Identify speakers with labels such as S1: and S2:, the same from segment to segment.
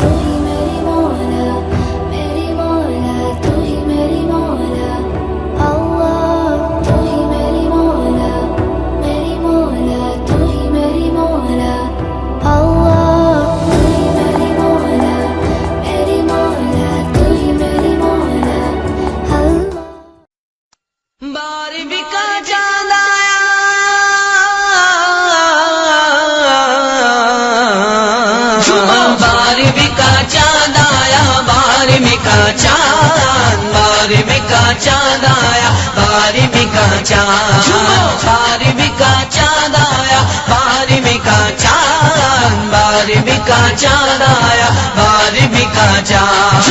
S1: तू ही मेरी मौला तू ही मेरी मौला अल्लाह तू ही मेरी मौला तू ही मेरी मौला अल्लाह तू ही मेरी मौला तू ही मेरी मौला अल्लाह
S2: बारहवीं का चांद आया बारहवीं का चांद आया बारहवीं का चांद बारहवीं का चांद आया बारहवीं का चांद बारहवीं का चांद आया बारहवीं का चांद बारहवीं का चांद आया बारहवीं का चांद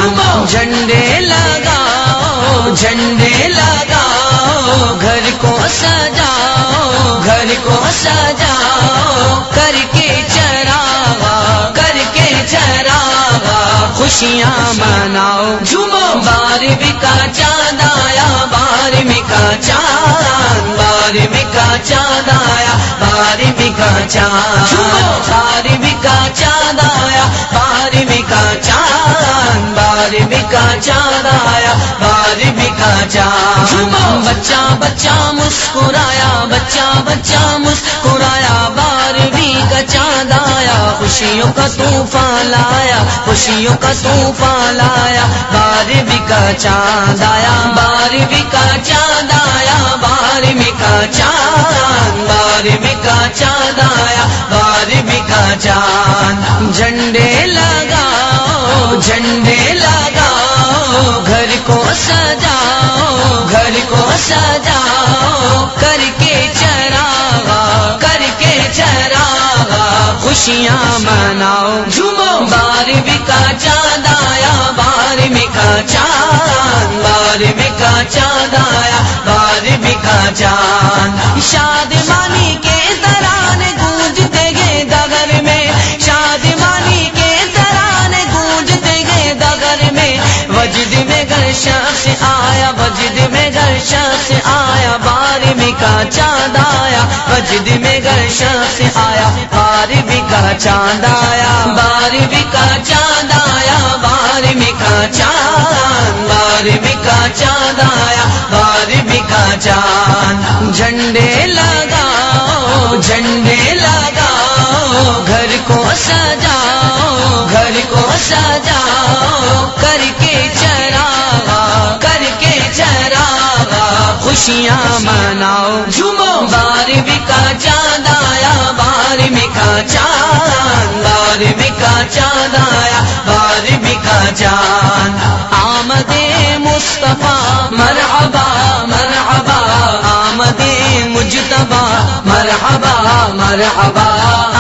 S2: झंडे लगाओ घर को सजाओ करके चरागा खुशियाँ मनाओ झूमो बारहवीं का चांद आया बारहवीं का चांद बारहवीं का चांद आया बारहवीं का चांद बारहवीं का चांद आया बारहवीं का चांद बारहवीं का चांद आया बारहवीं का चांद बच्चा बच्चा मुस्कुराया बच्चा मुस्कुराया बारहवीं का चांद आया खुशियों का तूफान लाया खुशियों का तूफान लाया बारहवीं का चांद आया बारहवीं का चांद आया बारहवीं का चांद बारहवीं का चांद आया बारहवीं का चांद झंडे लगाओ घर को सजाओ करके चरागा खुशियाँ मनाओ झूमो बारहवीं का चांद आया बारहवीं का चांद बारहवीं का चांद आया बारहवीं का चांद शादमानी के तराने गूंजते गए डगर में शादमानी के तराने गूंजते गए डगर में वजद में घर शख्स आया वजद में घर शख्स आया बारहवीं का चांद आया वजद में घर शख्स आया बारहवीं का चांद आया बारहवीं का चांद आया बारहवीं का चांद बारहवीं का चांद आया बारहवीं का चांद झंडे लगाओ घर को सजाओ करके चरागा खुशियाँ मनाओ झूमो बारहवीं का चांद आया बारहवीं का चांद बारहवीं का चांद आया बारहवीं का चांद आमदे मुस्तफा मरहबा मरहबा आमदे मुजतबा मरहबा मरहबा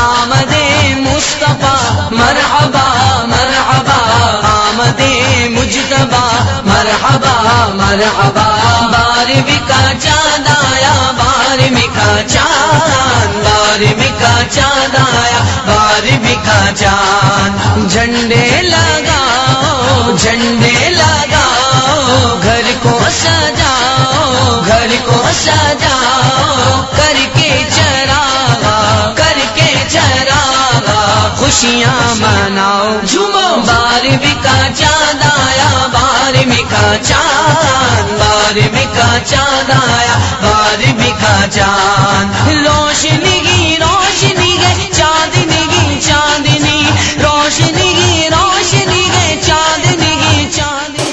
S2: आमदे मुस्तफा मरहबा मरहबा आमदे मुजतबा मरहबा मरहबा बारहवीं का चांद आया बारहवीं का चांद बारहवीं का चांद आया बारहवीं का चांद झंडे लगाओ घर को सजाओ करके चरागा खुशियाँ मनाओ झूमो बारहवीं का चांद आया बारहवीं का चांद बारहवीं का चांद आया बारहवीं का चांद रोशनी गई चांदनी की चांदनी रोशनी गई चांदनी की चांदनी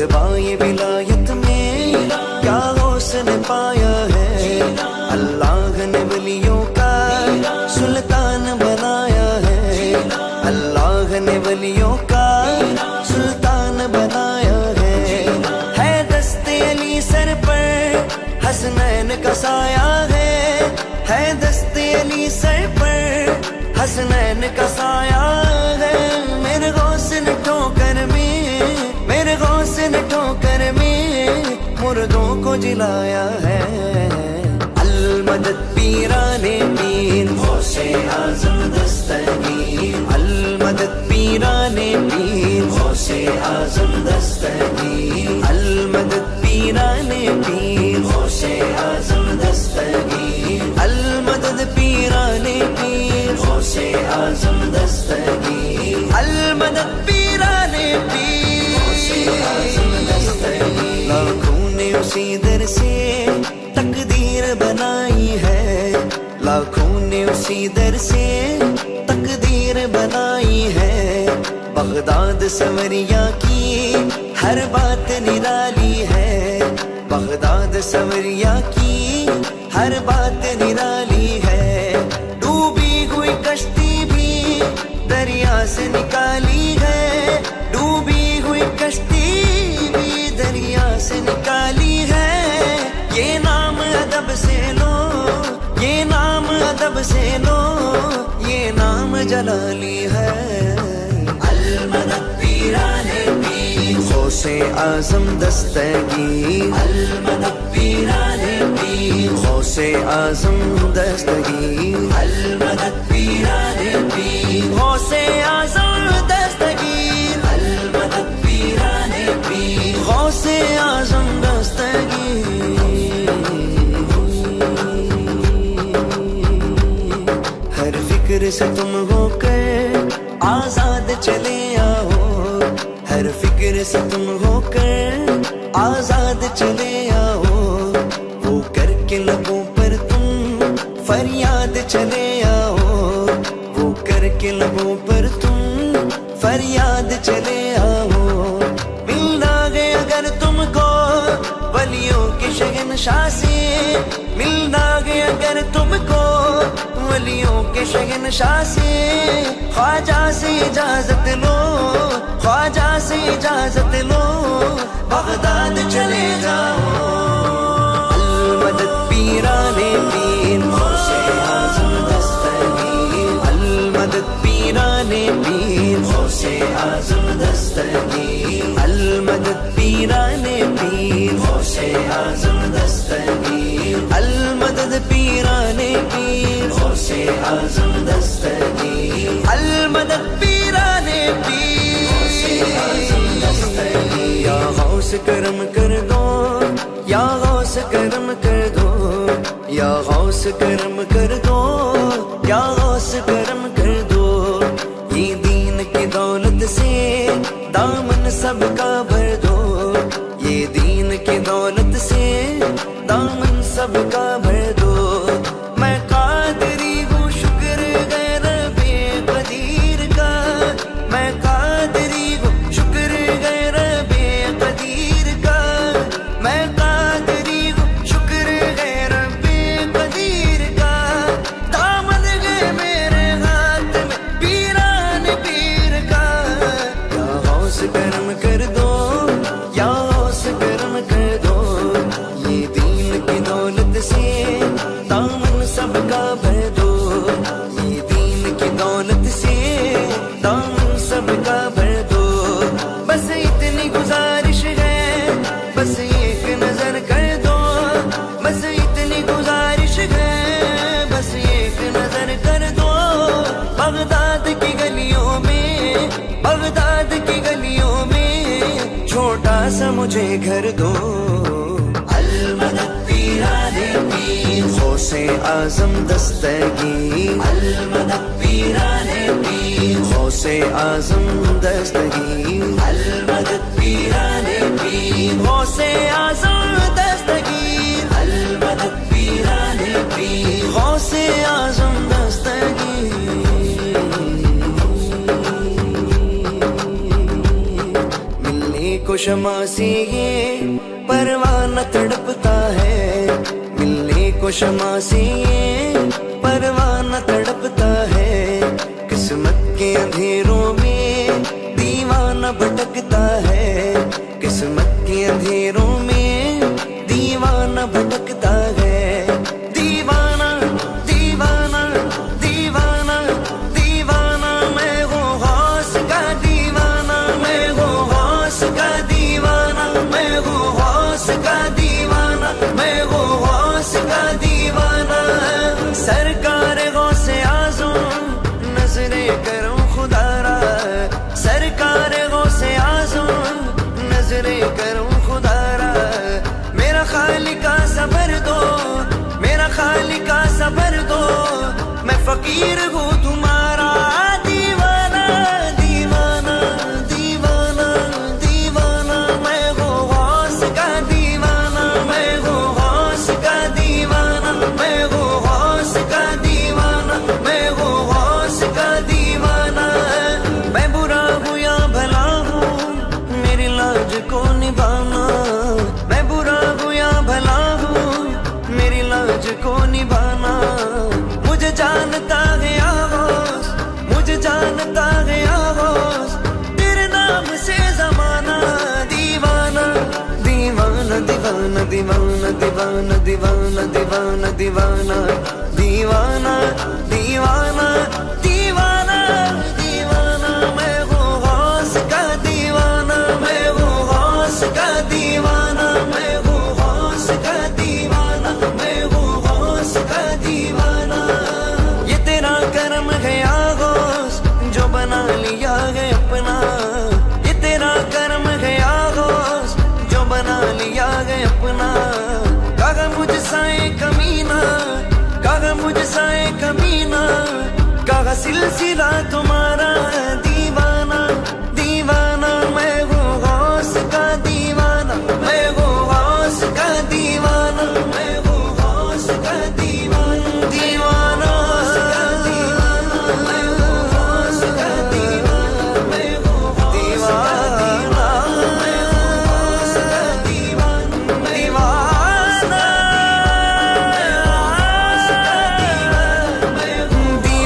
S3: रुतबाए विलायत में क्या हुस्न पाया है। अल्लाह ने वलियों का सुल्तान बनाया है। अल्लाह ने वलियों का सुल्तान बनाया है दस्ते अली सर पर हसनैन का साया है दस्ते अली सर पर हसनैन का साया है। मेरे गौस्न ठोकर में, मेरे गौस्न ठोकर में मुर्दों को जिलाया है। अल-मदद पीराने पीर गौसे आज़म दस्तगीर। अल-मदद पीराने पीर गौसे आज़म दस्तगीर। अल-मदद पीराने पीर गौसे आज़म दस्तगीर। अल-मदद पीराने पीर गौसे आज़म दस्तगीर। अल-मदद पीराने पीर गौसे आज़म दस्तगीर। लाखों ने उसी दर से तकदीर बनाई है। लाखों ने उसी दर से तकदीर बनाई है। बगदाद सवरिया की हर बात निराली है। बगदाद सवरिया की हर बात निराली है। डूबी हुई कश्ती भी दरिया से निकाली है। डूबी हुई कश्ती भी दरिया से निकाली है। ये नाम अदब से लो, ये नाम अदब से लो, ये नाम जलाली है। अल-मदद पीराने पीर गौसे आज़म दस्तगीर। अल-मदद पीराने पीर गौसे आज़म दस्तगीर। अल-मदद पीराने पीर गौसे आज़म दस्तगीर। अल-मदद पीराने पीर गौसे आज़म दस्तगीर। हर फिक्र से तुम होकर आजाद चले आओ। हर फिक्र से तुम होकर आजाद चले आओ। वो करके लबों पर तुम फरियाद चले आओ। वो करके लबों पर तुम फरियाद चले आओ। मिलना गए अगर तुमको वलियों के शहंशाह से। मिलना गए अगर तुमको वलियों के शहंशाह से। ख्वाजा से इजाजत लो, ख्वाजा से इजाजत लो, बगदाद चले जाओ। अल-मदद पीराने पीर गौसे आज़म दस्तगीर। अल-मदद पीराने पीर गौसे आज़म दस्तगीर। अल-मदद पीराने पीर गौसे आज़म दस्तगीर। अल-मदद पीराने पीर गौसे आज़म दस्तगीर। अल-मदद पीराने पीर गौसे आज़म दस्तगीर। या गौस करम कर दो, या गौस करम कर दो, या गौस करम कर दो, या गौस करम कर दो। ये दीन की दौलत से दामन सबका भर दो। ये दीन की दौलत से दामन सबका भर दो। मैं कादरी हूँ शुक्र रब्बे कदीर का। मैं कादरी हूँ शुक्र रब्बे कदीर का। मैं कादरी हूँ शुक्र रब्बे कदीर का। दामन है मेरे हाथ में पीरान पीर का। या गौस करम कर दो, या गौस करम कर दो। ये दीन की दौलत से दामन सबका भर दो। ये दीन की दौलत से दामन सबका भर दो। बस इतनी गुजारिश है, बस एक नजर कर दो। बस इतनी गुजारिश है, बस एक नजर कर दो। बगदाद की गलियों में, बगदाद की गलियों में छोटा सा मुझे घर दो। अल-मदद पीराने पीर गौसे आज़म दस्तगीर। अल-मदद पीराने पीर गौसे आज़म दस्तगीर। अल-मदद पीराने पीर गौसे आज़म दस्तगीर। अल-मदद पीराने पीर गौसे आज़म दस्तगीर। मिलने को शमा से ये परवाना तड़पता है, मिलने को शमा से ये परवाना तड़पता है। किस्मत के अंधेरों में दीवाना भटकता है, किस्मत के अंधेरों में दीवाना भटकता है। दीवाना दीवाना दीवाना दीवाना, मैं हूँ गौस का दीवाना, मैं हूँ गौस का दीवाना, मैं हूँ गौस का दीवाना, मैं हूँ गौस का दीवाना। सरकार गौसे आज़म नजरे करूँ खुदारा, सरकार गौसे आज़म नजरे करूँ खुदारा। मेरा खालिका सबर दो, मेरा खालिका सबर दो, मैं फकीर हूँ तुम्हारा। दीवाना दीवाना दीवाना दीवाना, मैं हूँ गौस का दीवाना, मैं हूँ गौस का दीवाना, मैं हूँ गौस का दीवाना, मैं हूँ गौस का दीवाना। मैं बुरा हूँ या भला हूँ, मेरी लाज को निभाना। मैं बुरा हूँ या भला हूँ, मेरी लाज को निभाना। मुझे जानता है आगोश, मुझे जानता है आगोश, तेरे नाम से जमाना। दीवाना दीवाना दीवाना दीवाना दीवाना दीवाना दीवाना दीवाना दीवाना दीवाना दीवाना दीवाना, मैं हूँ गौस का दीवाना, मैं हूँ गौस का दीवाना, मैं हूँ गौस का दीवाना, मैं हूँ गौस का दीवाना। ये तेरा करम है आगोश जो बना लिया है अपना, ये तेरा करम है आगोश जो बना लिया है अपना। कागा मुझसा एक कमीना, कागा मुझसा एक कमीना, कागा सिलसिला तुम्हारा। दीवाना दीवाना, मैं हूँ गौस का दीवाना, मैं हूँ गौस का दीवाना, मैं हूँ गौस का दीवाना। दीवाना मैं हूँ गौस का दीवाना, मैं हूँ दीवाना, मैं हूँ गौस का दीवाना। दीवाना मैं हूँ दीवाना।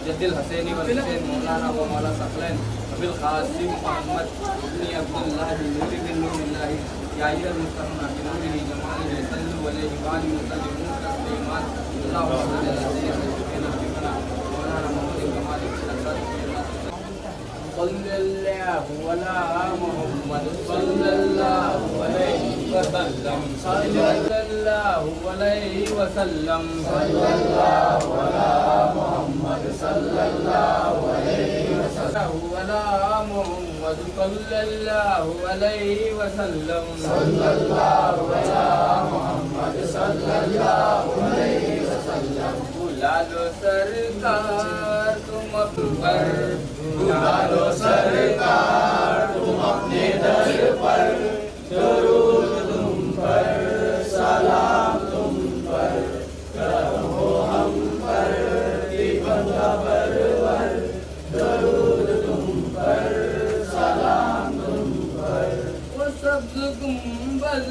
S3: जद्दिल हसैनी व हुसैन मौलाना व मौला सकलैन अबिल कासिम मोहम्मद इब्न अब्दुल्लाह नूरी बिन नूरिल्लाह या अय्युहल मुस्तफ़ा बिनूरिही जमालिही सल्लु अलैहि व आलिहि वसल्लम तस्लीमान। अल्लाहुम्मा सल्लि अला सय्यिदिना मौलाना मुहम्मद कमाल सल्लल्लाहु अला मुहम्मद सल्लल्लाहु अलैहि वसल्लम सल्लल्लाहु अलैहि वसल्लम सल्लल्लाहु अला मुहम्मद सल्लल्लाहु अलैहि वसल्लम अला मुहम्मद सल्लल्लाहु अलैहि वसल्लम सल्लल्लाहु अला मुहम्मद सल्लल्लाहु अलैहि वसल्लम। बुला लो सरकार तुम पर, बुला लो सरकार तुम अपने दर पर, दरूद तुम पर, सलाम तुम पर, करम हो हम पर, बंदा परवर, दरूद तुम पर, सलाम तुम पर। वो सब्ज़ गुंबद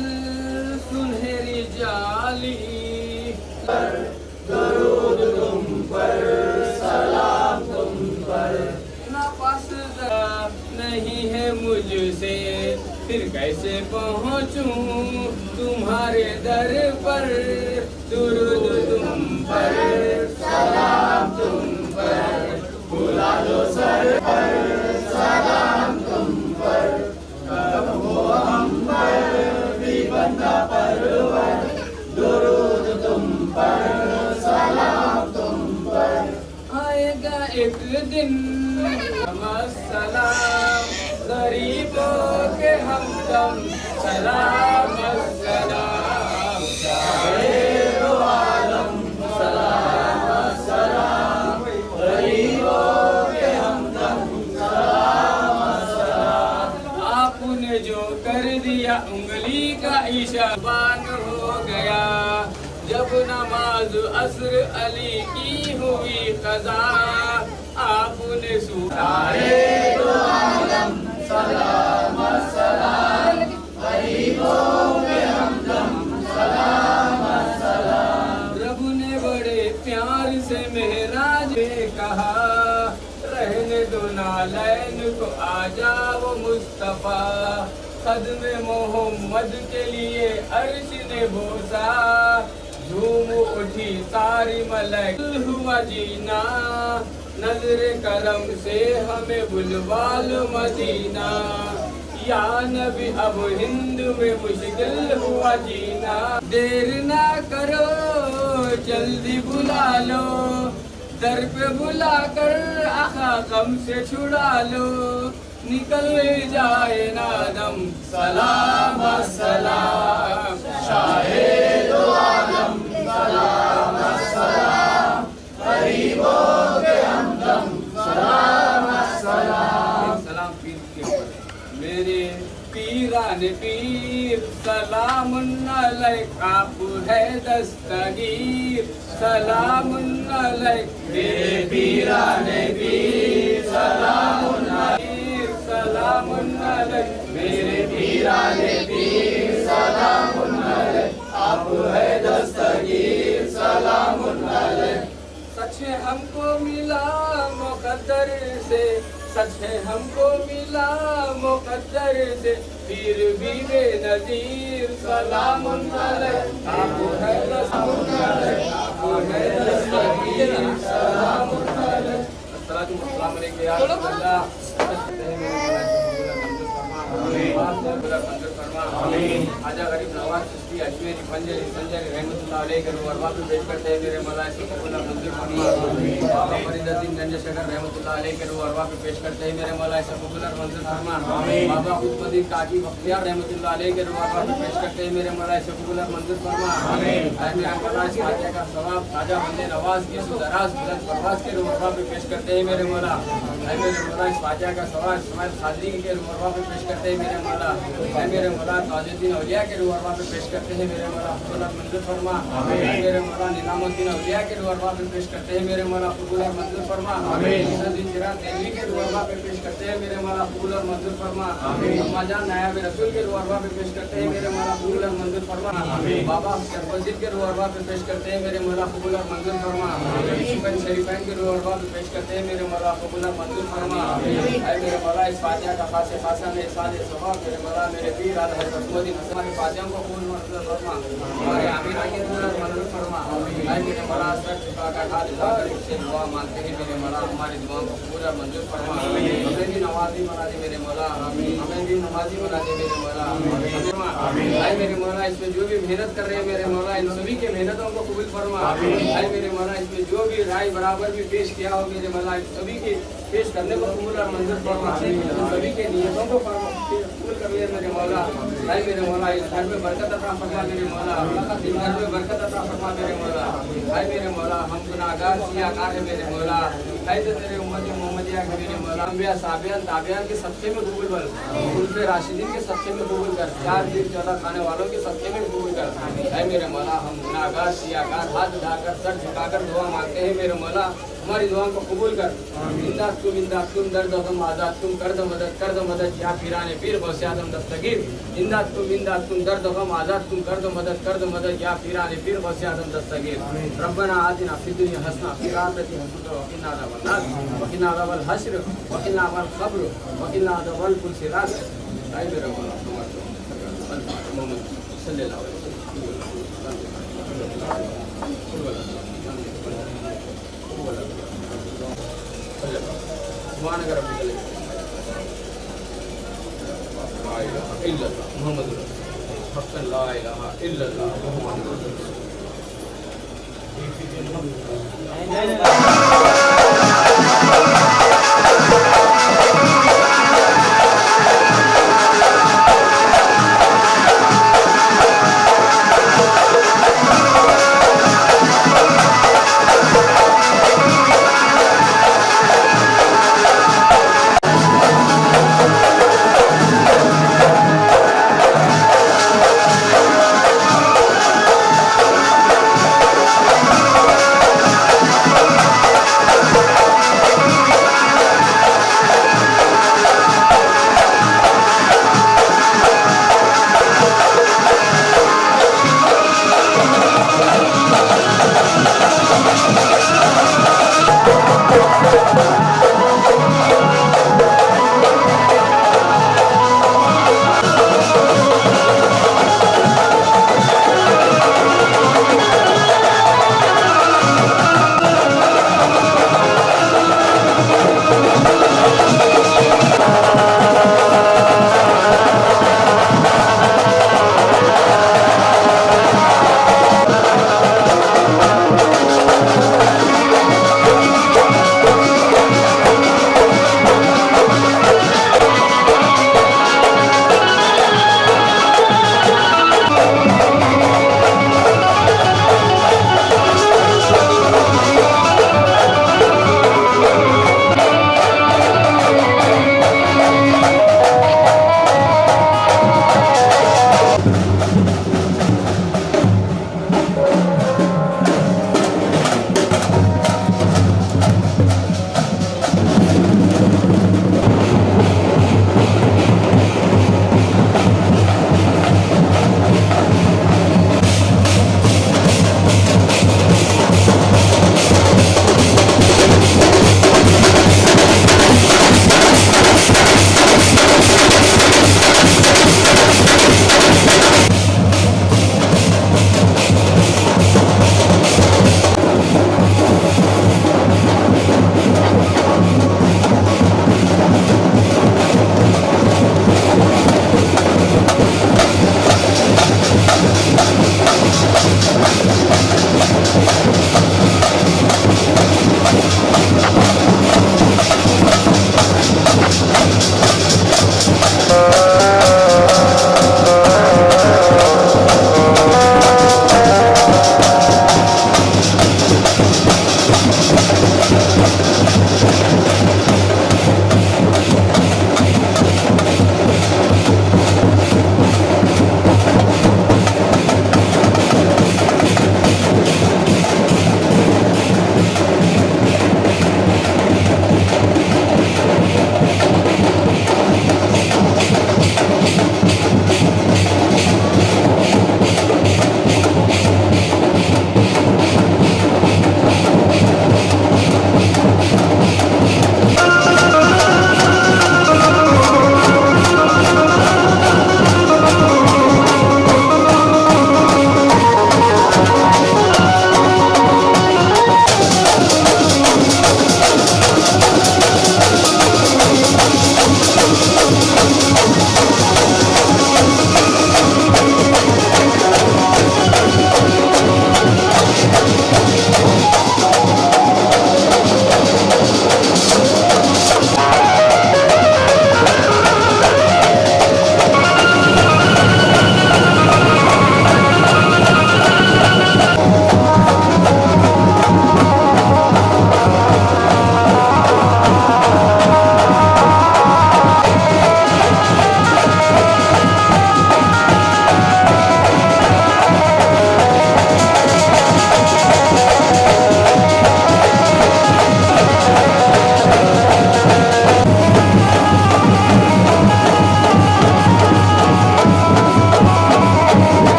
S3: सुनहरी दरूद तुम पर, सलाम तुम पर। ना पास नहीं है मुझसे, फिर कैसे पहुँचूं तुम्हारे दर पर। दरूद तुम पर, सलाम तुम पर, बुला लो सर पर, सलाम तुम पर। कब हो हम पर भी बंदा परवर, दरूद तुम पर, सलाम तुम पर। आएगा एक दिन सलाम गरीबों के हमदम, सलाम सलाम शाहिर आलम, सलाम सलाम गरीबों के हमदम, सलाम सलाम। आपने जो कर दिया उंगली का इशाबान हो गया, जब नमाज असर अली की हुई कज़ा, आपने सुनाए तो आलम, सलाम सलाम गरीबों के हमदम, सलाम सलाम। रब ने बड़े प्यार से मेहराज में कहा, रहने दो नालैन को आ जाओ मुस्तफा। कदम मोहम्मद के लिए अर्श ने बोसा, झूम उठी सारी मलक हुआ जीना। नजर करम से हमें बुलवा लो मदीना, या नबी अब हिंद में मुश्किल हुआ जीना। देर ना करो जल्दी बुला लो, दर पे बुला कर आका गम से छुड़ा लो। निकल जाए नादम, सलाम सलाम शाहिद आलम, सलाम सलाम गरीबों के हमदम, सलाम सलाम। सलाम पीर के ऊपर मेरे पीराने पीर, सलाम अलैक आप है दस्तगीर, सलाम अलैक मेरे पीराने पीर, सलाम अलैक, सलाम अलैक मेरे पीराने पीर, सलाम अलैक आप है दस्तगीर, सलाम अलैक। सच है हमको मिला मुकद्दर से, सच है हमको मिला मुकद्दर से, पीर भी बेनज़ीर, सलाम अलैक आप है दस्तगीर, आप है दस्तगीर, सलाम अलैक। अस्सलाम वालेकुम या अल्लाह। आजा गरीब नवाज चिश्ती अजमेरी पंजरी संजरी रहमतुल्लाह अलैह के अरवाह पे पेश करते हैं मेरे मौला से कबूल मंजूर फरमा। बाबा फरीदुद्दीन गंज शकर रहमतुल्लाह अलैह के अरवाह पे पेश करते हैं मेरे मौला से कबूल मंजूर फरमा। बाबा खुदबदी काकी बख्तियार रहमतुल्लाह अलैह के अरवाह पे पेश करते हैं मेरे मौला से कबूल मंजूर फरमा। ऐ मेरे मौला इस फातिहा का सवाब खाजा बंदे नवाज के दराज बुलंद परवाज के अरवाह पे पेश करते हैं मेरे मौला। ऐ मेरे मौला इस फातिहा का सवाब इस्माइल खादरी के अरवाह पे पेश करते हैं मेरे मौला। ऐ मेरे मौला ताजुद्दीन औलिया के अरवाह पे पेश करते हैं मेरे मौला, कबूल मंजूर फरमा। मेरे मौला निजामुद्दीन औलिया के अरवाह पे पेश करते हैं मेरे मौला, कबूल मंजूर फरमा। इज़्ज़ुद्दीन चिराग देलवी के अरवाह पे पेश करते हैं मेरे मौला, कबूल मंजूर फरमा। अम्मा जान नायाब रसूल के अरवाह पे पेश करते हैं मेरे मौला, कबूल मंजूर फरमा। बाबा शरफुद्दीन के अरवाह पे पेश करते हैं मेरे मौला, कबूल मंजूर फरमा। सुबैन शरीफैन के अरवाह पे पेश करते हैं मेरे मौला, कबूल मंजूर फरमा। ऐ मेरे मौला इस फातिहा का खासा में साद सवाब मेरे मौला मेरे पीर आला हज़रत रसूलुल्लाह हमारे फातिहा को कबूल मंजूर फरमा। हमारे आमीना के मंजूर फरमा। ऐ मेरे मौला सर झुका कर हाथ उठाकर से दुआ मांगते हैं मेरे मौला, हमारी दुआ को पूरा मंजूर फरमा। हमें भी नवाजी बना दे मेरे मौला, हमें भी नवाजी बना दे मेरे मौला। ऐ मेरे मौला इसमें जो भी मेहनत कर रहे हैं मेरे मौला, इन सभी के मेहनतों को कबूल फरमा। ऐ मेरे मौला इसमें जो भी राय बराबर भी पेश किया हो मेरे मौला, सभी के पेश करने को कबूल और मंजूर फरमा। सभी के नियतों को कबूल कर लिया मेरे मौला। ऐ मेरे मौला इस घर में बरकत अता फरमा मेरे मौला, इस घर में बरकत अता फरमा मेरे मौला। ऐ मेरे मौला हम गुनाहगार सियाकार है मेरे मौला, है तो तेरे उम्मत मोहम्मदिया के मेरे मौला अंबिया साबियान ताबियान के सबसे में कबूल कर, उनसे राशिदीन के सबसे में कबूल कर, 4 दिन 14 खाने वालों के सबसे में कबूल कर। है मेरे मौला हम गुनाहगार सियाकार हाथ उठाकर सर झुकाकर दुआ मांगते हैं मेरे मौला हमारी दुआओं को कबूल कर। इमदाद तुम दर्द हम आज़ाद तुम कर दो मदद या फिराने पीर गौसे आज़म दस्तगीर। इमदाद तुम दर्द हम आज़ाद तुम कर दो मदद या फिराने पीर गौसे आज़म दस्तगीर। रब्बना आतिना फिद दुनिया हसना फिल आखिरति हसना वक़िना अज़ाबन नार वक़िना अज़ाबल हश्र वक़िना अज़ाबल क़ब्र वक़िना अज़ाबल कुल सिरात। ऐ मेरे मौला मोहम्मद सल्लल्लाहु अलैहि सुभान रब्बिकल ला इलाहा इल्लल्लाह मुहम्मदुर रसूलुल्लाह हक़्क़न ला इलाहा इल्लल्लाह मुहम्मदुर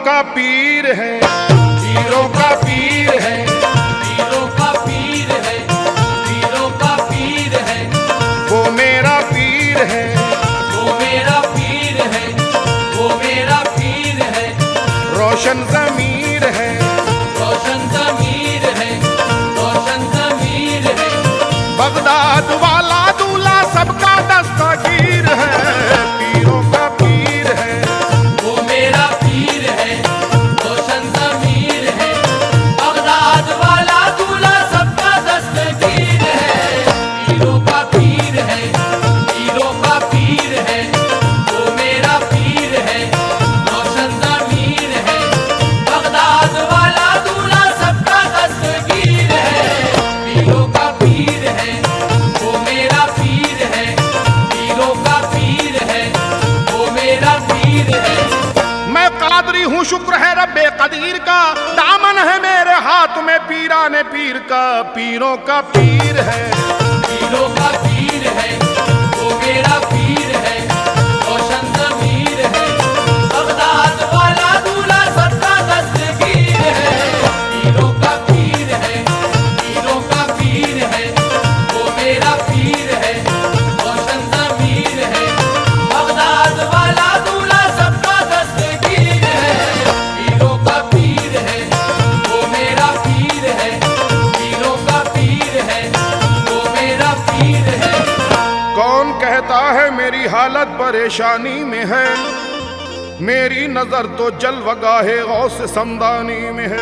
S4: का पीर है, पीरों का पीर है,
S3: पीरों का पीर है, पीरों का पीर है,
S4: वो मेरा पीर है,
S3: वो मेरा पीर है, वो मेरा पीर है,
S4: रोशन ज़मीर है,
S3: रोशन ज़मीर है, रोशन ज़मीर है,
S4: बगदाद वाला दूल्हा सबका दस्तगीर है, पीरों का पीर है,
S3: वो मेरा पीर है, रोशन ज़मीर है, बगदाद वाला दूल्हा सबका दस्तगीर है, पीरों का पीर है, पीरों का पीर है, वो मेरा पीर है, रोशन ज़मीर है, बगदाद वाला दूल्हा सबका दस्तगीर है, पीरों का पीर है, वो मेरा पीर है, पीरों का पीर है, वो मेरा पीर है।
S4: मैं कादरी हूँ शुक्र है रब्बे कदीर का, दामन है मेरे हाथ में पीराने पीर का, पीरों का पीर है,
S3: पीरों का पीर है, वो मेरा पीर है, रोशन ज़मीर है, बगदाद वाला दूल्हा सबका दस्तगीर है, पीरों का पीर है, पीरों का पीर है, वो मेरा पीर है, रोशन ज़मीर है, बगदाद वाला दूल्हा सबका दस्तगीर है, पीरों का पीर है, वो मेरा पीर है, पीरों का पीर है, वो मेरा पीर है।
S4: कौन कहता है मेरी हालत परेशानी में है, मेरी नजर तो जलवगाहे गौस समदानी में है,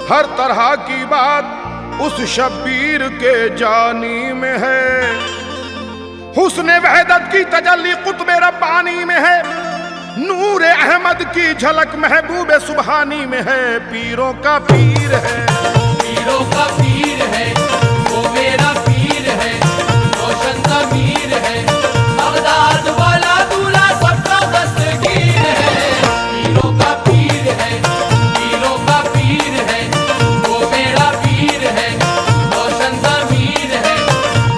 S4: हर तरह की बात उस शब्बीर के जानी में है, हुस्न वहदत की तजल्ली कुतुब रब्बानी में है, नूर अहमद की झलक महबूब सुबहानी में है, पीरों का पीर है,
S3: पीरों का पीर है, वो मेरा पीर है, रोशन ज़मीर है, बगदाद वाला दूल्हा सबका दस्तगीर है, पीरों का पीर है, पीरों का पीर है, वो मेरा पीर है, रोशन ज़मीर है,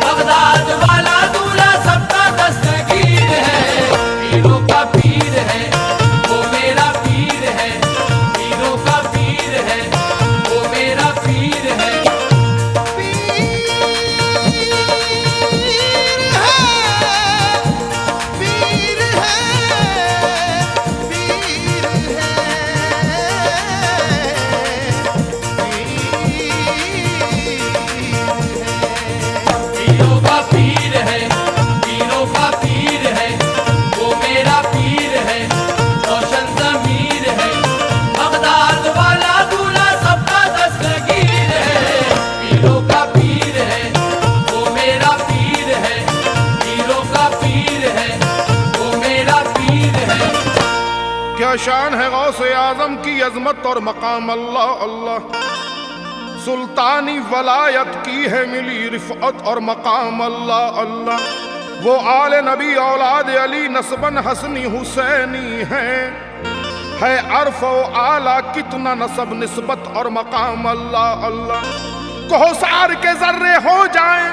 S3: बगदाद वाला दूल्हा सबका दस्तगीर है, पीरों का पीर है, वो मेरा पीर है, पीरों का पीर है, वो मेरा पीर है। पीरों का पीर है, पीरों का पीर है, वो मेरा पीर है, रोशन ज़मीर है, बगदाद वाला दूल्हा सबका दस्तगीर है, पीरों का पीर है, वो मेरा पीर है, पीरों का पीर है, वो मेरा पीर है।
S4: क्या शान है गौसे आजम की अजमत और मकाम अल्लाह अल्लाह, सुल्तानी वलायत की है मिली रिफ़अत और मकाम अल्लाह अल्लाह, वो आले नबी औलाद अली नस्बन हसनी हुसैनी है अरफ व आला कितना नसब निस्बत और मकाम अल्लाह अल्लाह, कोहसार के जर्रे हो जाएं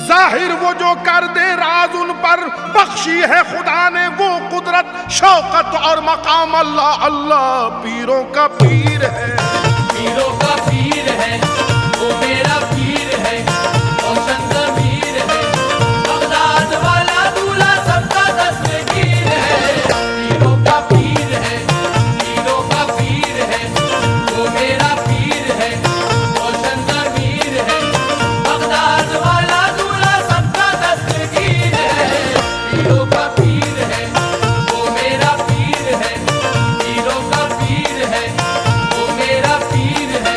S4: जाहिर वो जो कर दे राज उन पर, बख्शी है खुदा ने वो कुदरत शौकत और मकाम अल्लाह अल्लाह, पीरों का पीर है,
S3: पीरों का पीर है, वो मेरा पीर है, रोशन ज़मीर है, बगदाद वाला दूल्हा सबका दस्तगीर है, पीरों का पीर है, पीरों का पीर है, वो मेरा पीर है, रोशन ज़मीर है, बगदाद वाला दूल्हा सबका दस्तगीर है, पीरों का पीर है, वो मेरा पीर है, पीरों का पीर है, वो मेरा पीर है।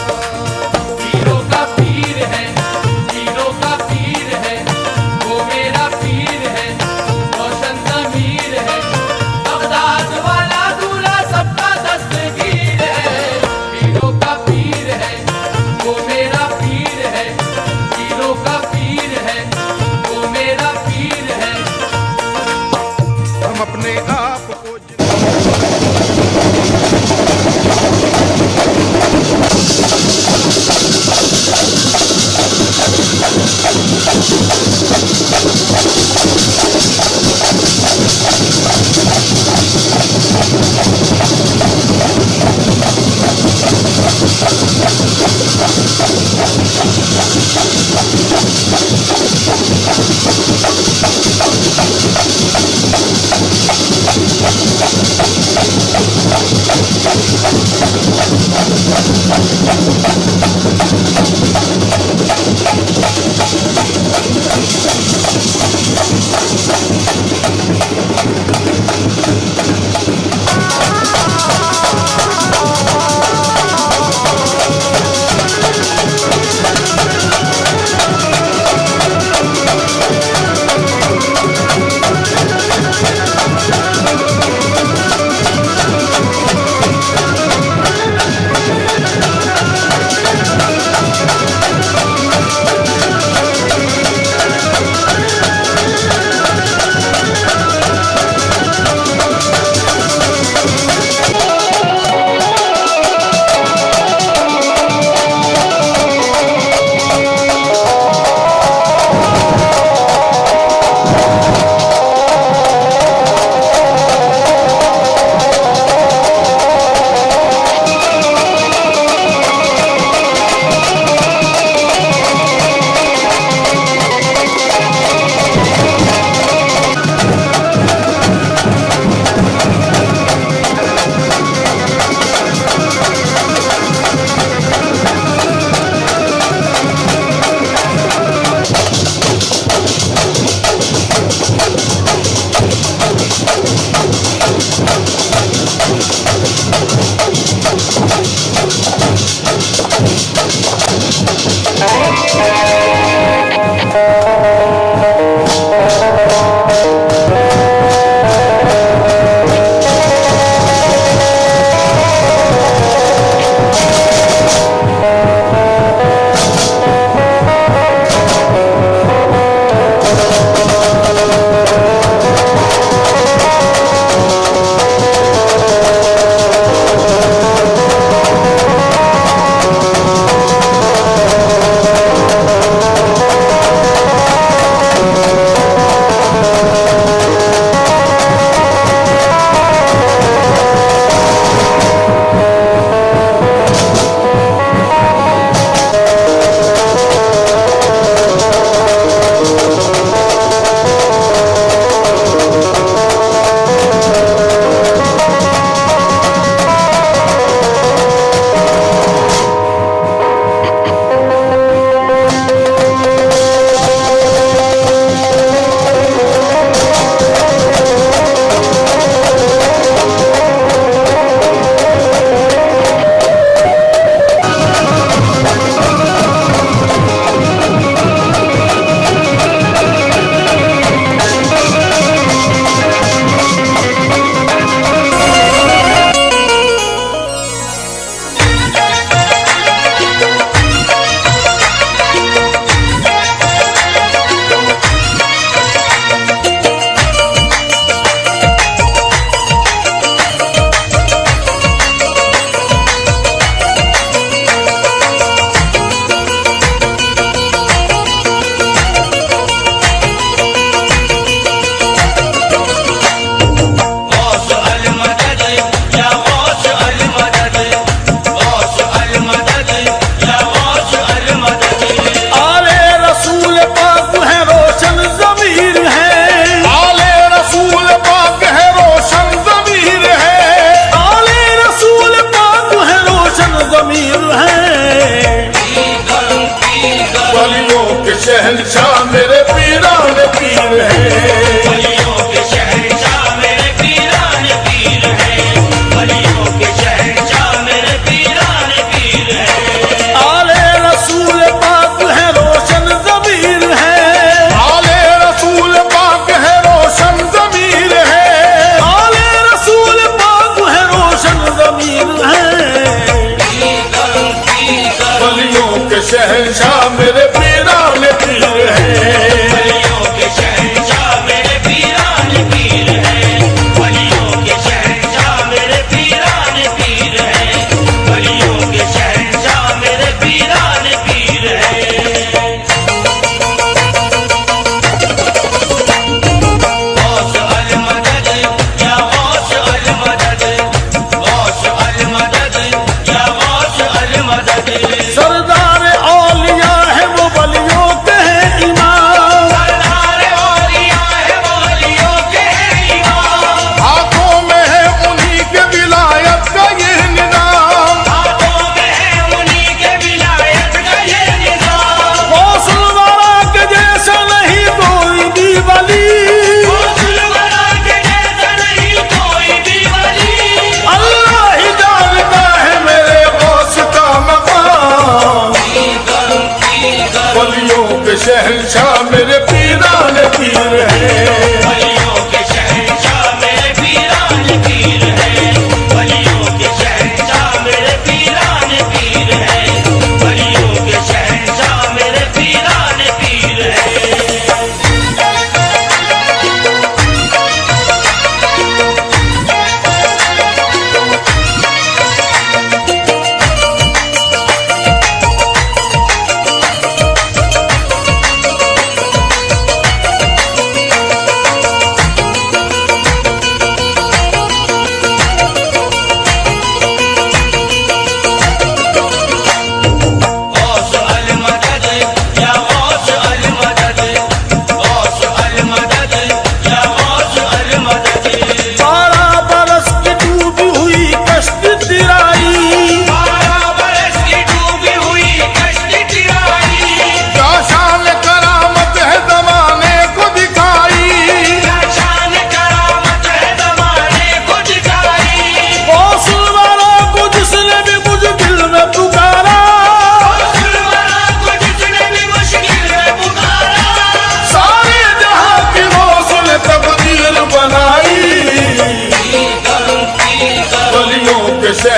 S3: पीरों का पीर है, पीरों का पीर है, वो मेरा पीर है, रोशन ज़मीर है, बगदाद वाला दूल्हा सबका दस्तगीर है, पीरों का पीर है, वो मेरा पीर है, पीरों का पीर है, वो मेरा पीर है।
S4: हम अपने आप को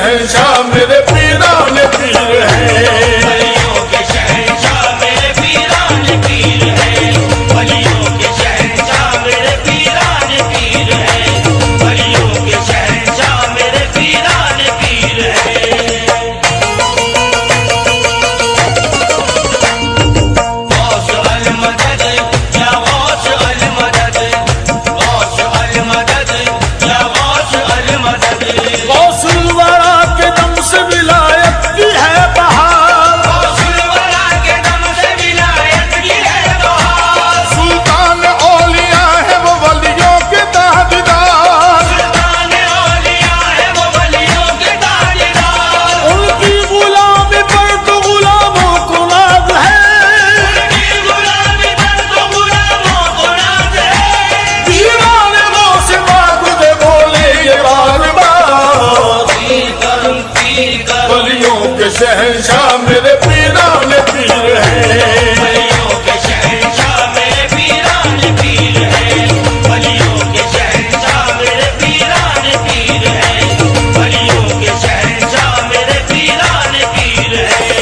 S4: शहंशाह मेरे पीराने पीर हैं।
S5: वलियों के शहंशाह मेरे पीराने पीर हैं। वलियों के शहंशाह मेरे पीराने पीर हैं। वलियों के शहंशाह मेरे पीराने पीर हैं। गौस अल मदद या गौस अल मदद, गौस अल मदद या गौस अल मदद।
S4: गौसुल वरा के दम से विलायत की है बहार,
S5: गौसुल वरा के दम से विलायत की है बहार।
S4: सुल्तान औलिया है वो वलियों के ताजदार,
S5: सुल्तान औलिया है वो वलियों के ताजदार।
S4: उनकी गुलामी पर तो गुलामों को नाज है,
S5: उनकी गुलामी पर तो गुलामों को नाज है।
S4: दीवाने गौस माबुदे बोले ये बार बार,
S5: पीर करूं पीर करूं,
S4: वलियों के शहंशाह मेरे पीराने पीर हैं।
S5: वलियों के शहंशाह मेरे पीराने पीर हैं। वलियों के शहंशाह मेरे पीराने पीर हैं। वलियों के शहंशाह मेरे पीराने पीर हैं।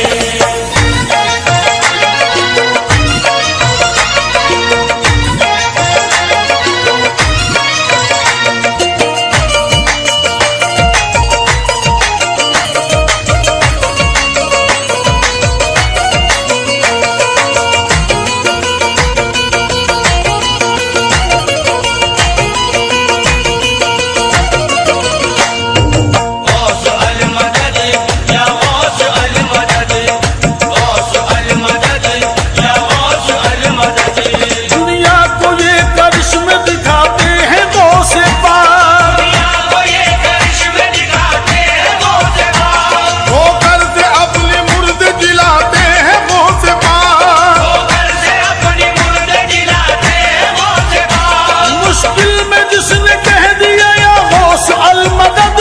S5: गौस अल मदद या गौस अल मदद, गौस अल मदद या गौस अल मदद।
S4: दुनिया को ये करिश्मे दिखाते हैं गौस पाक,
S5: दुनिया को ये करिश्मे दिखाते हैं गौस पाक।
S4: होकर से अपनी मुर्द जिलाते हैं गौस पाक,
S5: होकर से अपनी मुर्दे जिलाते हैं गौस पाक।
S4: मुश्किल में जिसने कह दिया या गौस अल मदद,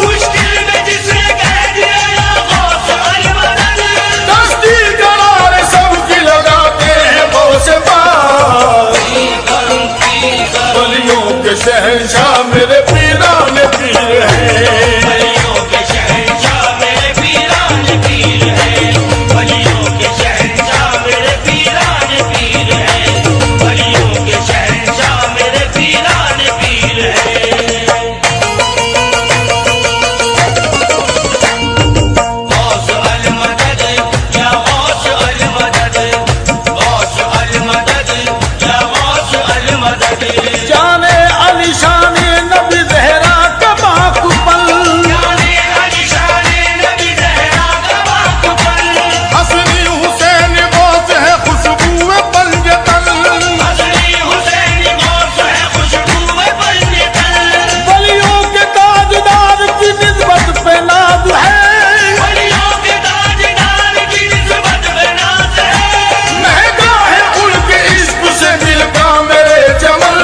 S5: मुश्किल में जिसने कह दिया या गौस अल मदद।
S4: दस्ती करार सबकी लगाते हैं गौस पाक।
S5: पीर करूं पीर करूं,
S4: वलियों के शहंशाह मेरे पीराने पीर हैं।
S5: वलियों के शहंशाह मेरे पीराने पीर हैं। वलियों के शहंशाह मेरे पीराने पीर हैं। वलियों के शहंशाह मेरे पीराने पीर हैं। गौस अल मदद या गौस अल मदद, गौस अल मदद या गौस अल मदद।
S4: जाने अली शान नबी जहरा का बाकुपल,
S5: जाने अली शान नबी ज़हरा का बाकुपल।
S4: हसनी हुसैन गौस है खुशबू पंजतन,
S5: हसनी हुसैन गौस है खुशबू पंजतन।
S4: वलियों के ताजदार की निस्बत पे नाज है,
S5: वलियों के ताजदार की निस्बत पे नाज है।
S4: महंगा है उनके इश्क से दिल का मेरे चमन।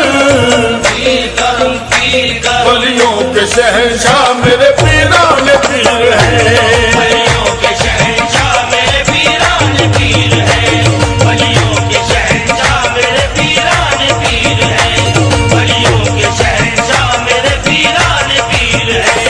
S5: पीर करूं पीर करूं,
S4: वलियों के शहंशाह मेरे पीराने पीर हैं।
S5: वलियों के शहंशाह मेरे पीराने पीर हैं। वलियों के शहंशाह मेरे पीराने पीर हैं। वलियों के शहंशाह मेरे पीराने पीर हैं।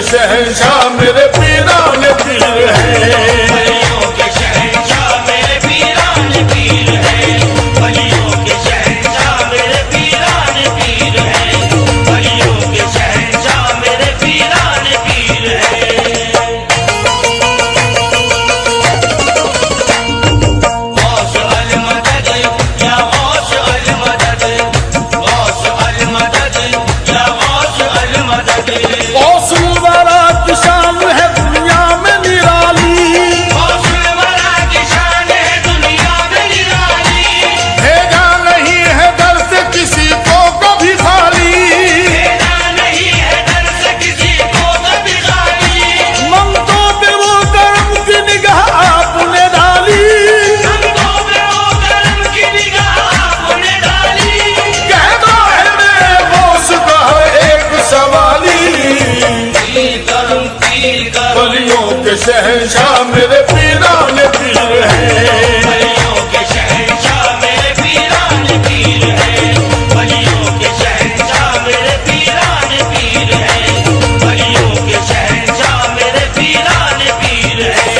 S4: शहंशाह मेरे पीरान पीर है।
S5: वलियों के शहंशाह मेरे पीरान पीर है। वलियों के शहंशाह मेरे पीरान पीर है। वलियों के शहंशाह मेरे पीरान पीर है। गौस अल मदद या गौस अल मदद, गौस अल मदद या गौस अल मदद।
S4: गौसुल वरा की शान है दुनिया में निराली,
S5: गौसुल वरा की शान है दुनिया में निराली।
S4: भेजा नहीं है दर से किसी को कभी खाली,
S5: भेजा नहीं है दर से किसी को कभी खाली।
S4: ममतों पे वो करम की निगाह आपने डाली,
S5: हमको पे वो करम की निगाह आपने डाली।
S4: कहना है मेरे गौस का एक सवाली,
S5: पीर करूं
S4: वलियों के शहंशाह मेरे पीरान पीर है।
S5: वलियों के शहंशाह मेरे पीरान पीर है। वलियों के शहंशाह मेरे पीरान पीर है। वलियों के शहंशाह मेरे पीरान पीर है।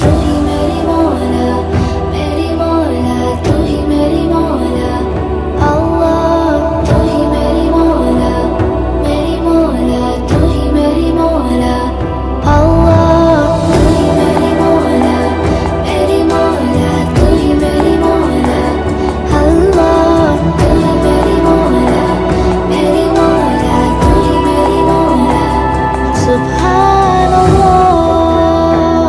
S1: तू ही मेरी मौला तू ही मेरी मौला अल्लाह तू ही मेरी मौला तू ही मेरी मौला अल्लाह तू ही मेरी मौला तू ही मेरी मौला अल्लाह तू ही मेरी मौला तू ही मेरी मौला सुभान अल्लाह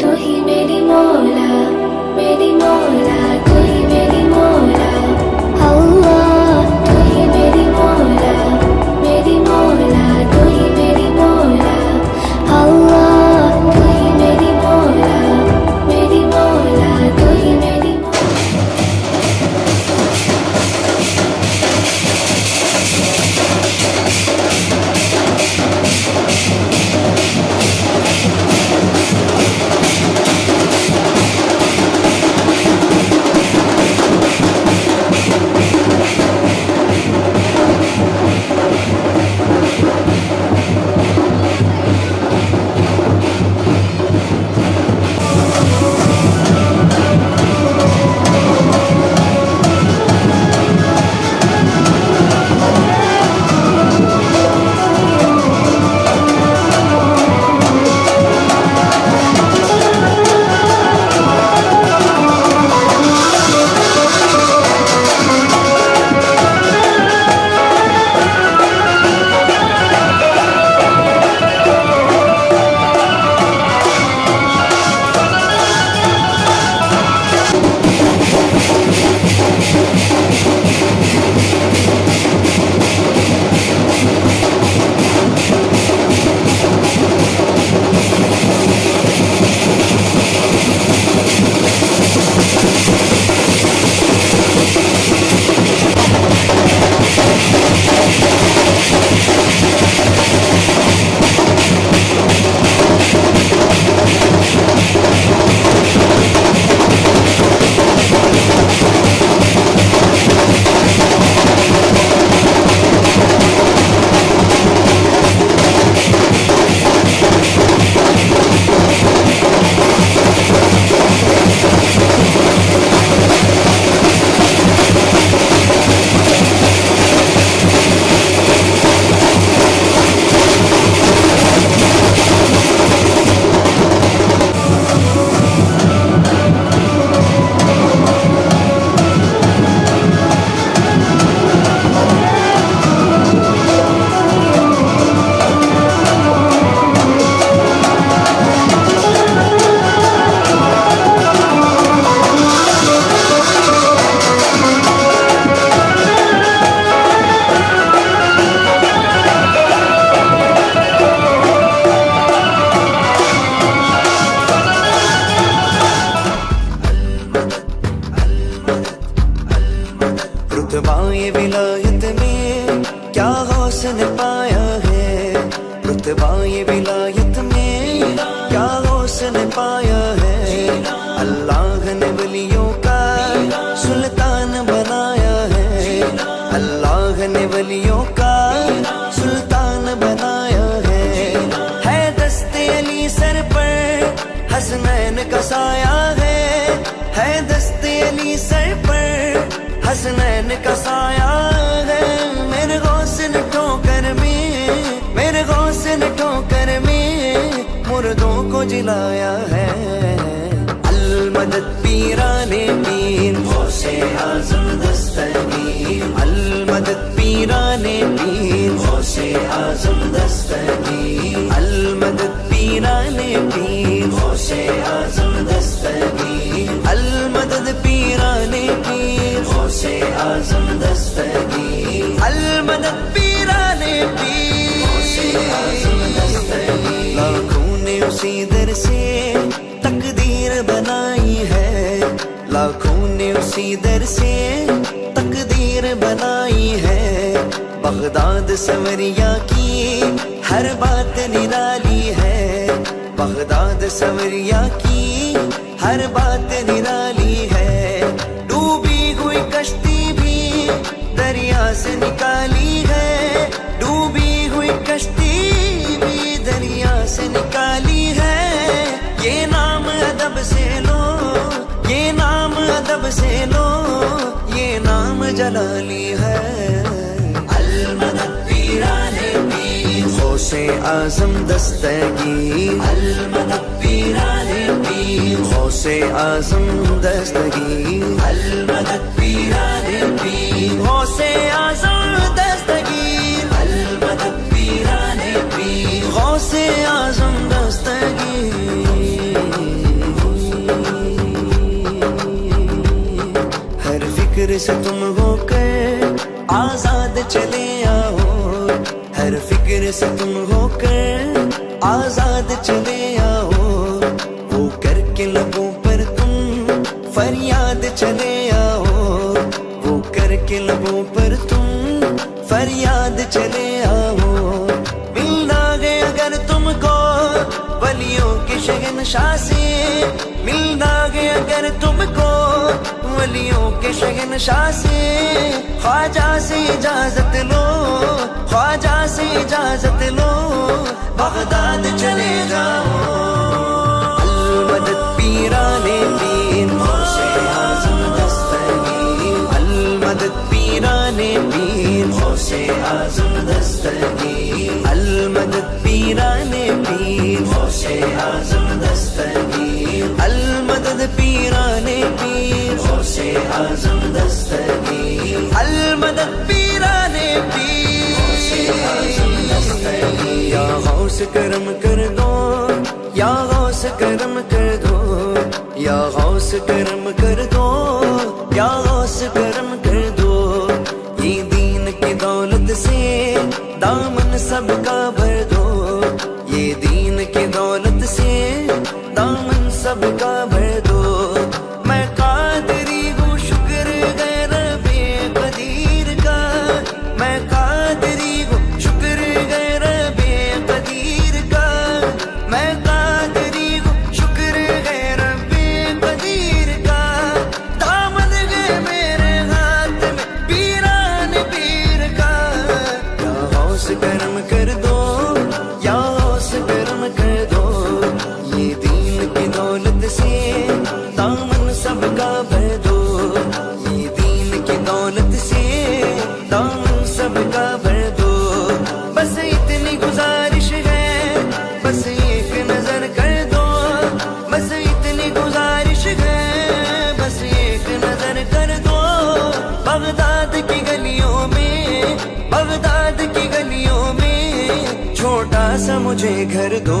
S1: तू ही मेरी मौला तू ही मेरी मौला अल्लाह तू ही मेरी मौला तू ही मेरी मौला अल्लाह तू ही मेरी मौला तू ही मेरी
S6: रुतबाए विलायत में क्या हौसन पाया है, रुतबाए विलायत में क्या हौसन पाया है। अल्लाह ने वलियों का सुल्तान बनाया है, हसनैन का साया है मेरे गौसल ठोकर में, मेरे गौसल ठोकर में मुर्दों को जिलाया है। अल मदद पीराने पीर गौसे आजम दस्तगीर, अल मदद पीराने पीर गौसे आजम दस्तगीर, अल मदद पीराने पीर गौसे आजम दस्तगीर, अल मदद पीराने पीर गौसे आजम दस्तगीर, अल मदद पीराने पीर गौसे आजम दस्तगीर। लाखों ने उसी दर से तकदीर बनाई है, लाखों ने उसी दर से तकदीर बनाई है। बगदाद सवरिया की हर बात निराली है, बगदाद सवरिया की हर बात निराली है। डूबी हुई कश्ती भी दरिया से निकाली है, डूबी हुई कश्ती भी दरिया से निकाली है। ये नाम अदब से लो, ये नाम अदब से लो, ये नाम जलाली है। अल मदद पीराने पीर गौसे आजम दस्तगीर, अल मदद पीराने पीर गौसे आजम दस्तगीर, अल मदद पीराने पीर गौसे आजम दस्तगीर, अल मदद पीराने पीर गौसे आजम दस्तगीर। हर फिक्र से तुम होकर आजाद चले आओ, हर फिक्र से तुम होकर आजाद चले आओ। वो करके लबों पर तुम फरियाद चले आओ, वो करके लबों पर तुम फरियाद चले आओ। मिलना है अगर तुमको वलियों के शहंशाह से, मिलना है अगर तुमको वलियों के शहंशाह से। ख्वाजा से इजाजत लो, ख्वाजा से इजाजत लो, बगदाद चले जाओ। अल मदद पीराने पीर गौसे आजम दस्तगीर, अल मदद पीराने पीर गौसे आजम दस्तगीर, अल मदद पीराने पीर गौसे आजम दस्तगीर, अल मदद पीराने पीर गौसे आजम दस्तगीर, अल मदद पीराने पीर गौसे आजम दस्तगीर। या गौस करम कर दो, या गौस करम कर दो, या गौस करम कर दो, या गौस करम कर दो। ये दीन की दौलत से दामन सबका भर दो, ये दीन की दौलत से दामन सबका भर दो। मैं कादरी हूँ शुक्र है रबे कदीर का, मैं कादरी हूँ शुक्र है रबे कदीर का, मैं कादरी हूँ शुक्र है रबे कदीर का। दामन है मेरे हाथ में पीरान पीर का। या गौस करम कर दो, या गौस करम कर दो। ये दीन की दौलत से दामन सबका भर दो, ये दीन की दौलत से दामन सबका भर दो। बस इतनी गुजारिश है, बस एक नजर कर दो, बस इतनी गुजारिश है, बस एक नजर कर दो। बगदाद की गलियों में, बगदाद की गलियों में छोटा सा मुझे घर दो।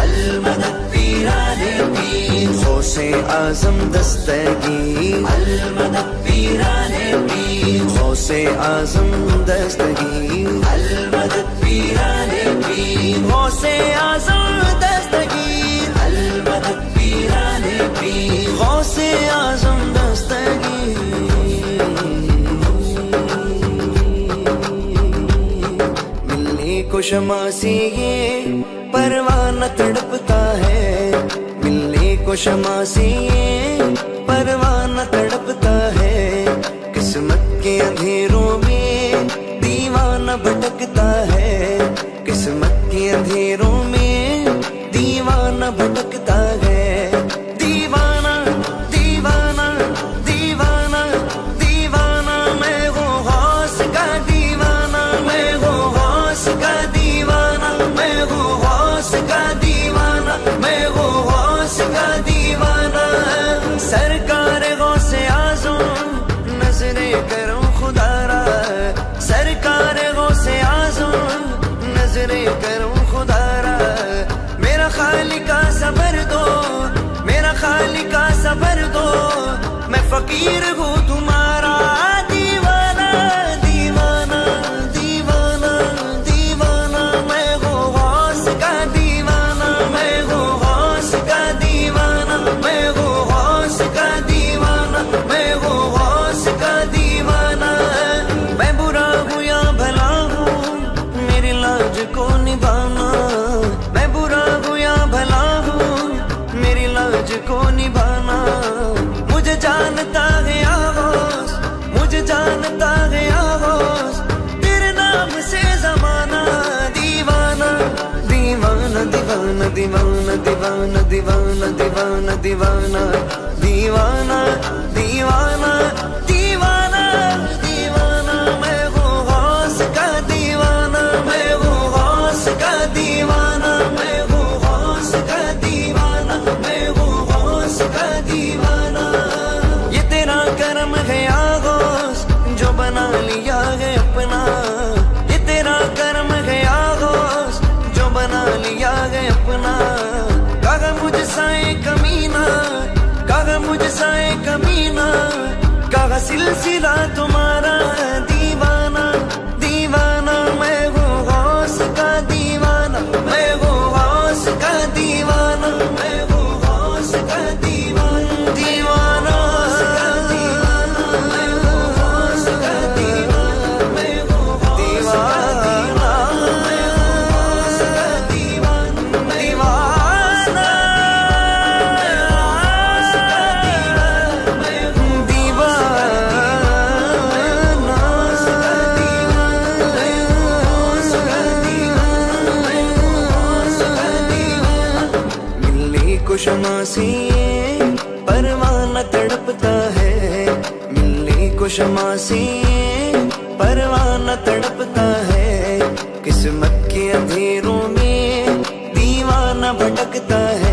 S6: अल मदद पीराने पीर गौसे आजम दस्तगीर, अल मदद पीराने पीर गौसे आजम दस्तगीर, अल मदद पीराने पीर गौसे आजम दस्तगीर, अल मदद पीराने पीर गौसे आजम दस्तगीर। मिलने को शमा से ये परवाना तड़पता है, मिलने को शमा से ये परवाना तड़पता है। किस्मत के अंधेरों में दीवाना भटकता है, किस्मत के अंधेरों में दीवाना भटकता है। दीवाना दीवाना दीवाना पीर हूँ तुम्हारा दीवाना दीवाना दीवाना दीवाना मैं हूँ गौस का दीवाना मैं हूँ गौस का दीवाना मैं हूँ गौस का दीवाना मैं हूँ गौस का दीवाना मैं बुरा हूँ या भला हूँ मेरी लाज को निभाना मैं बुरा हूँ या भला हूँ मेरी लाज को निभाना मुझे जानता है आगोश मुझे जानता है आगोश तेरे नाम से जमाना दीवाना दीवाना दीवाना दीवाना दीवाना दीवाना दीवाना दीवाना दीवाना दीवाना दीवाना दीवाना मैं हूँ गौस का दीवाना मैं हूँ गौस का दीवाना मैं हूँ गौस का दीवाना मैं हूँ गौस का दीवाना ये तेरा कर्म है आगोश जो बना लिया है अपना ये तेरा कर्म है आगोश जो बना लिया है अपना कहा मुझसा एक कमीना कहा मुझसा एक कमीना कहा सिलसिला तुम्हारा दीवाना दीवाना मैं हूँ गौस का दीवाना मैं हूँ गौस का दीवाना मैं हूँ गौस का दीवाना दीवाना मैं हूँ गौस का दीवाना मैं हूँ दीवाना मैं हूँ गौस का दीवाना दीवाना मैं हूँ मिलने को शमा से परवाना तड़पता है मिलने को शमा से परवाना तड़पता है किस्मत के अंधेरों में दीवाना भटकता है